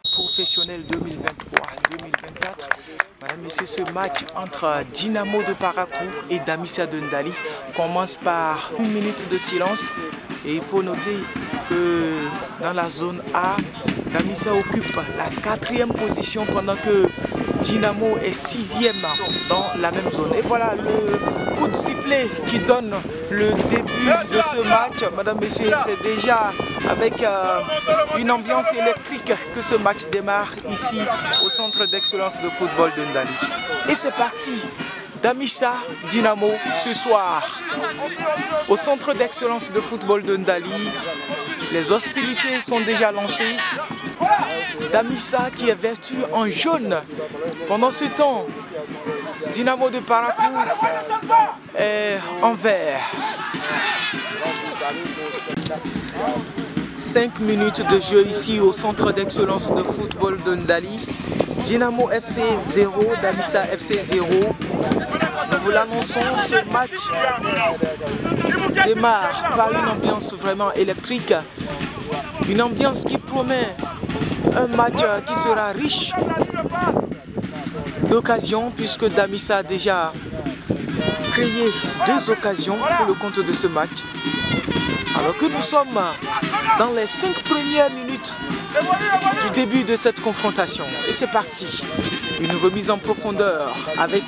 Professionnel 2023-2024. Madame, Messieurs, ce match entre Dynamo de Parakou et Damissa de Ndali commence par 1 minute de silence. Et il faut noter que dans la zone A, Damissa occupe la 4e position pendant que Dynamo est 6e dans la même zone. Et voilà le coup de sifflet qui donne le début de ce match. Madame, Messieurs, c'est déjà avec une ambiance électrique que ce match démarre ici au centre d'excellence de football de Ndali. Et c'est parti, Damissa Dynamo ce soir au centre d'excellence de football de Ndali. Les hostilités sont déjà lancées. Damissa qui est vêtu en jaune. Pendant ce temps, Dynamo de Parakou est en vert. 5 minutes de jeu ici au centre d'excellence de football de Ndali. Dynamo FC 0, Damissa FC 0. Nous vous l'annonçons, ce match démarre par une ambiance vraiment électrique. Une ambiance qui promet un match qui sera riche d'occasions puisque Damissa a déjà créé 2 occasions pour le compte de ce match. Alors que nous sommes dans les 5 premières minutes du début de cette confrontation. Et c'est parti. Une remise en profondeur avec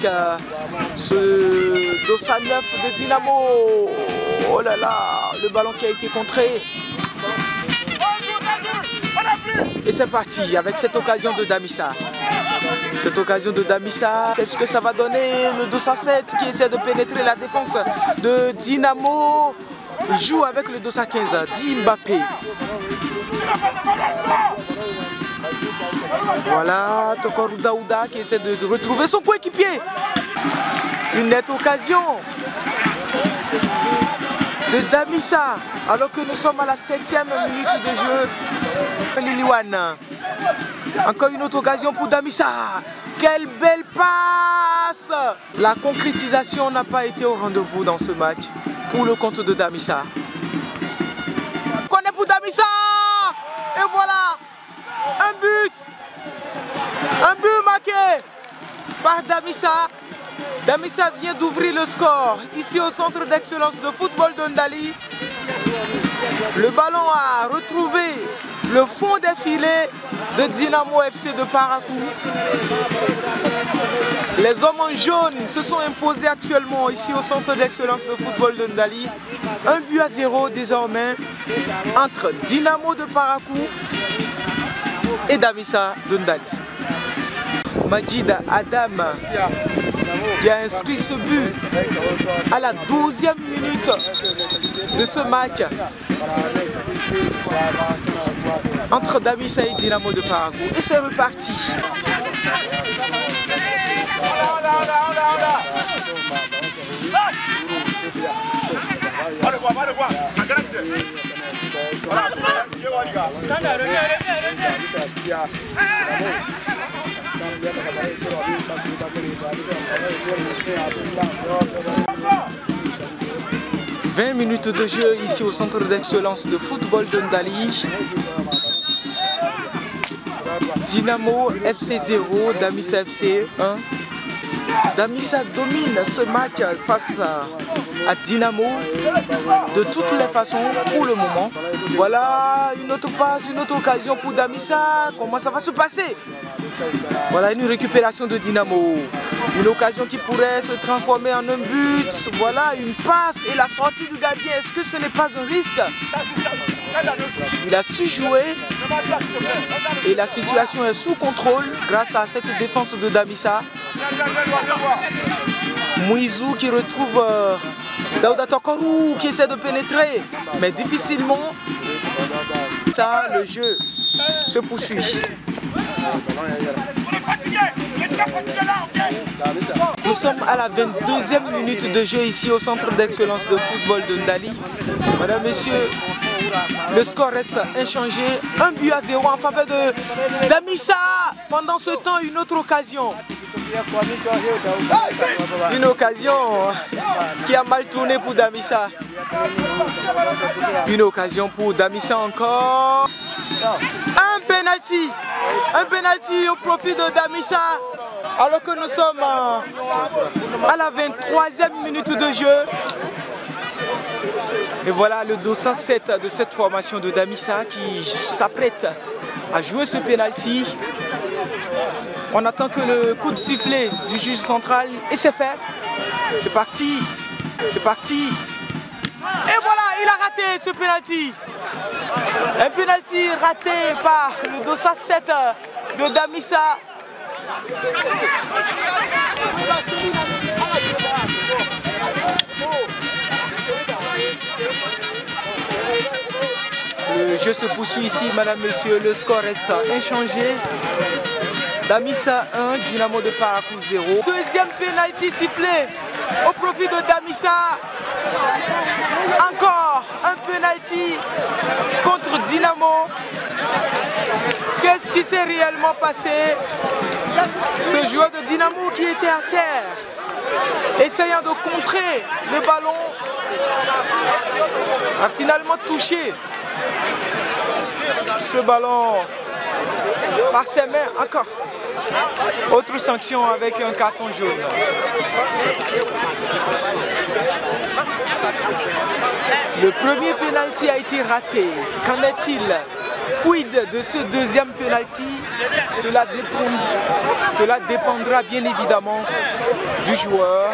ce dossard 9 de Dynamo. Oh là là, le ballon qui a été contré. Et c'est parti avec cette occasion de Damissa. Cette occasion de Damissa, qu'est-ce que ça va donner? Le 207 qui essaie de pénétrer la défense de Dynamo. Joue avec le 215, dit Mbappé. Voilà, Tokorou Daouda qui essaie de retrouver son coéquipier. Une nette occasion de Damissa, alors que nous sommes à la 7e minute de jeu. Liliwan. Encore une autre occasion pour Damissa. Quelle belle passe! La concrétisation n'a pas été au rendez-vous dans ce match pour le compte de Damissa. On est pour Damissa! Et voilà! Un but! Un but marqué par Damissa. Damissa vient d'ouvrir le score ici au centre d'excellence de football de Ndali. Le ballon a retrouvé le fond des filets de Dynamo FC de Parakou. Les hommes en jaune se sont imposés actuellement ici au centre d'excellence de football de Ndali. 1-0 désormais entre Dynamo de Parakou et Damissa de Ndali. Majid Adam qui a inscrit ce but à la 12e minute de ce match entre Damissa et Dynamo de Parakou. Et c'est reparti. « 20 minutes de jeu ici au centre d'excellence de football de Ndali. Dynamo FC 0, Damissa FC 1. Damissa domine ce match face à Dynamo de toutes les façons pour le moment. Voilà une autre passe, une autre occasion pour Damissa. Comment ça va se passer? Voilà une récupération de Dynamo. Une occasion qui pourrait se transformer en un but. Voilà une passe et la sortie du gardien. Est-ce que ce n'est pas un risque? Il a su jouer et la situation est sous contrôle grâce à cette défense de Damissa. Mouizou qui retrouve Daouda Tokorou qui essaie de pénétrer, mais difficilement. Ça, le jeu se poursuit. Nous sommes à la 22e minute de jeu ici au centre d'excellence de football de Ndali. Mesdames, Messieurs, Le score reste inchangé. 1-0 en faveur de Damissa. Pendant ce temps, une autre occasion. Une occasion qui a mal tourné pour Damissa. Une occasion pour Damissa encore. Un penalty. Un penalty au profit de Damissa. Alors que nous sommes à la 23e minute de jeu. Et voilà le dossard 7 de cette formation de Damissa qui s'apprête à jouer ce penalty. On attend que le coup de sifflet du juge central et c'est fait. C'est parti. C'est parti. Et voilà, il a raté ce penalty. Un penalty raté par le dossard 7 de Damissa. Le jeu se poursuit ici, madame, monsieur. Le score reste inchangé. Damissa 1, Dynamo de Parakou 0. Deuxième pénalty sifflé au profit de Damissa. Encore un pénalty contre Dynamo. Qu'est-ce qui s'est réellement passé? Ce joueur de Dynamo qui était à terre, essayant de contrer le ballon, a finalement touché ce ballon par ses mains. Encore autre sanction avec un carton jaune. Le premier penalty a été raté. Qu'en est-il? Quid de ce deuxième penalty? Cela dépendra bien évidemment du joueur,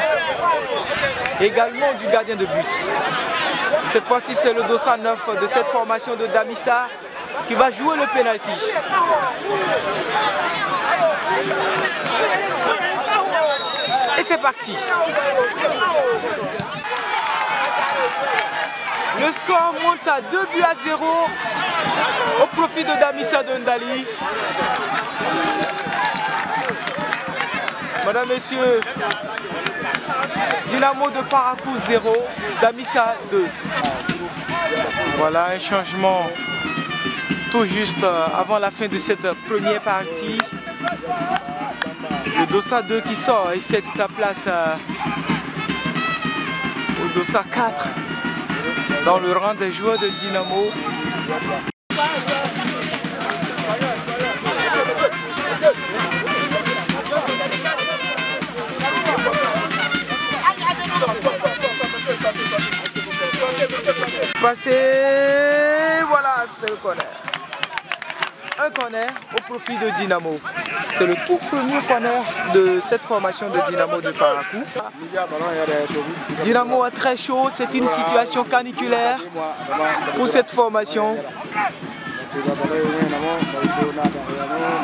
également du gardien de but. Cette fois-ci, c'est le dossard 9 de cette formation de Damissa qui va jouer le penalty. Et c'est parti. Le score monte à 2-0 au profit de Damissa de Ndali. Madame, messieurs, Dynamo de Parakou 0, Damissa 2. Voilà un changement tout juste avant la fin de cette première partie. Le dossard 2 qui sort et cède sa place au dossard 4 dans le rang des joueurs de Dynamo. Passé, voilà, c'est le corner. Un corner au profit de Dynamo. C'est le tout premier corner de cette formation de Dynamo de Parakou. Dynamo est très chaud, c'est une situation caniculaire pour cette formation.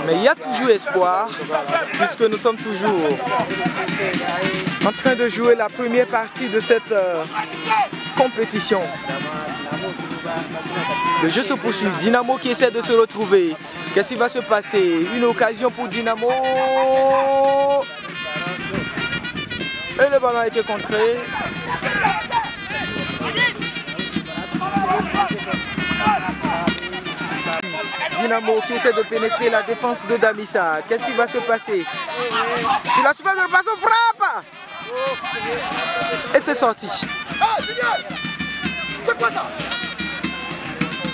Mais il y a toujours espoir, puisque nous sommes toujours en train de jouer la première partie de cette compétition. Le jeu se poursuit, Dynamo qui essaie de se retrouver. Qu'est-ce qui va se passer? Une occasion pour Dynamo. Et le ballon a été contré. Dynamo qui essaie de pénétrer la défense de Damissa. Qu'est-ce qui va se passer? Sur la surface de réparation, frappe! Et c'est sorti.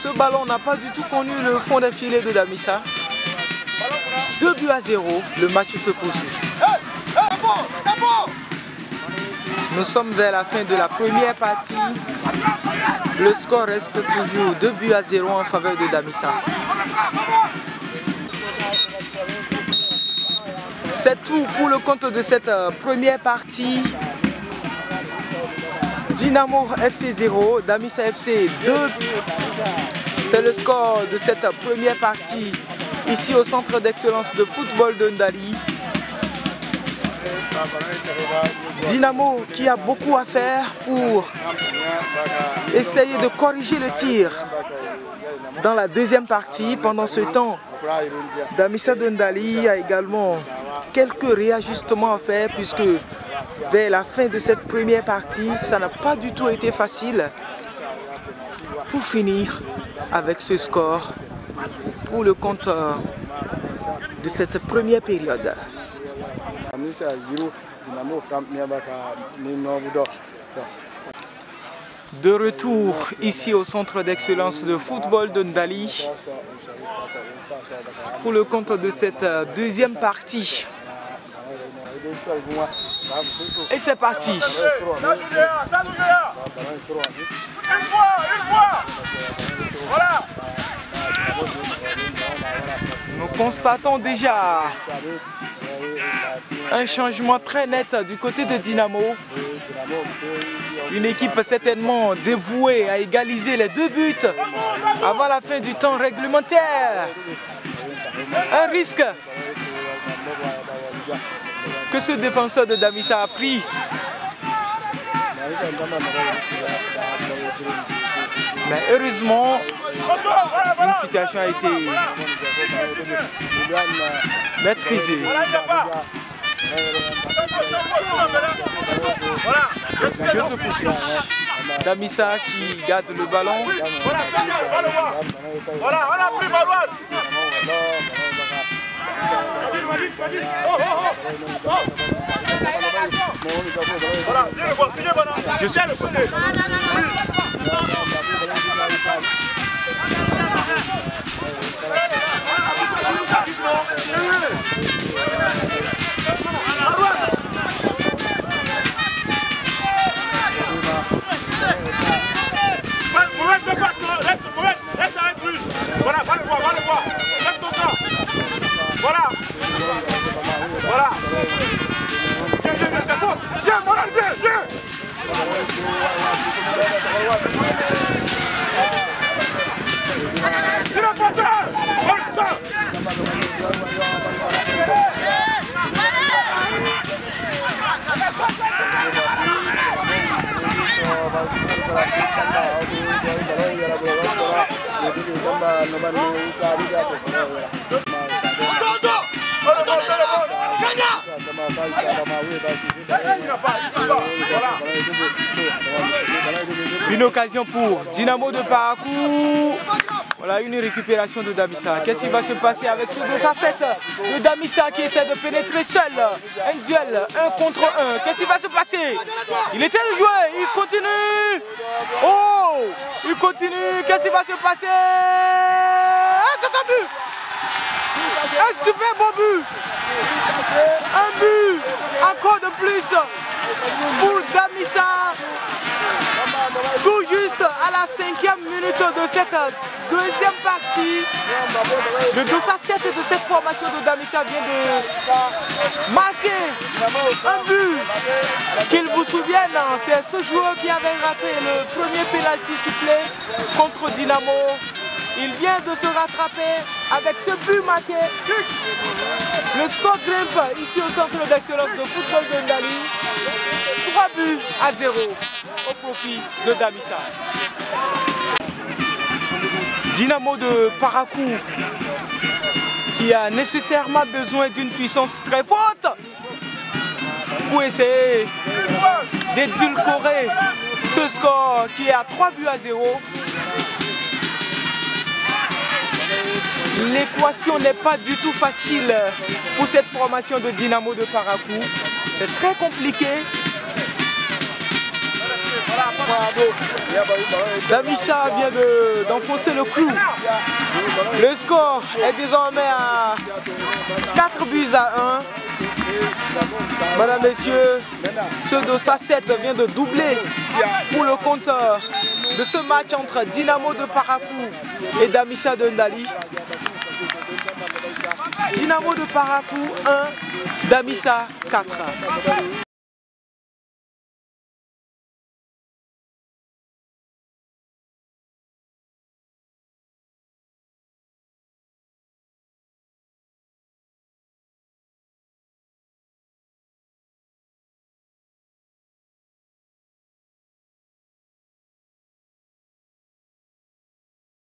Ce ballon n'a pas du tout connu le fond des filets de Damissa. 2-0, le match se poursuit. Nous sommes vers la fin de la première partie. Le score reste toujours 2-0 en faveur de Damissa. C'est tout pour le compte de cette première partie. Dynamo FC 0, Damissa FC 2. C'est le score de cette première partie ici au centre d'excellence de football de Ndali. Dynamo qui a beaucoup à faire pour essayer de corriger le tir dans la deuxième partie. Pendant ce temps, Damissa de Ndali a également quelques réajustements à faire puisque vers la fin de cette première partie, ça n'a pas du tout été facile. pour finir avec ce score pour le compte de cette première période. De retour ici au centre d'excellence de football de Ndali pour le compte de cette deuxième partie. Et c'est parti. Nous constatons déjà un changement très net du côté de Dynamo. Une équipe certainement dévouée à égaliser les 2 buts avant la fin du temps réglementaire. Un risque que ce défenseur de Damissa a pris. Mais heureusement, une situation a été maîtrisée. Le jeu se poursuit. Damissa qui garde le ballon. Voilà, on a pris Marouane. Je suis le côté. Laisse avec lui. Voilà, va le voir, va le voir. Lève ton bras. Voilà. Voilà. Viens, viens, viens, c'est bon. Viens, Morane, viens, viens. C'est le porteur. Voilà ça. Une occasion pour Dynamo de Parakou. Voilà une récupération de Damissa. Qu'est-ce qui va se passer avec ce 2-7 de Damissa qui essaie de pénétrer seul? Un duel 1 contre 1. Qu'est-ce qui va se passer? Il était de jouer, il continue. Oh, il continue. Qu'est-ce qui va se passer? Ah, c'est un but. Un super beau but. Un but encore de plus pour Damissa. Tout juste à la 5e minute de cette deuxième partie. Le 2-7 de cette formation de Damissa vient de marquer un but. Qu'il vous souvienne, c'est ce joueur qui avait raté le premier pénalty sifflé contre Dynamo. Il vient de se rattraper avec ce but marqué. Le score grimpe ici au centre d'excellence de football de Ndali. 3 buts à 0 au profit de Damissa. Dynamo de Parakou qui a nécessairement besoin d'une puissance très forte pour essayer d'édulcorer ce score qui est à 3 buts à 0. L'équation n'est pas du tout facile pour cette formation de Dynamo de Parakou. C'est très compliqué. Damissa vient d'enfoncer le clou. Le score est désormais à 4 buts à 1. Madame, messieurs, ce 2-7 vient de doubler pour le compte de ce match entre Dynamo de Parakou et Damissa de Ndali. Dynamo de Parakou 1, Damissa 4.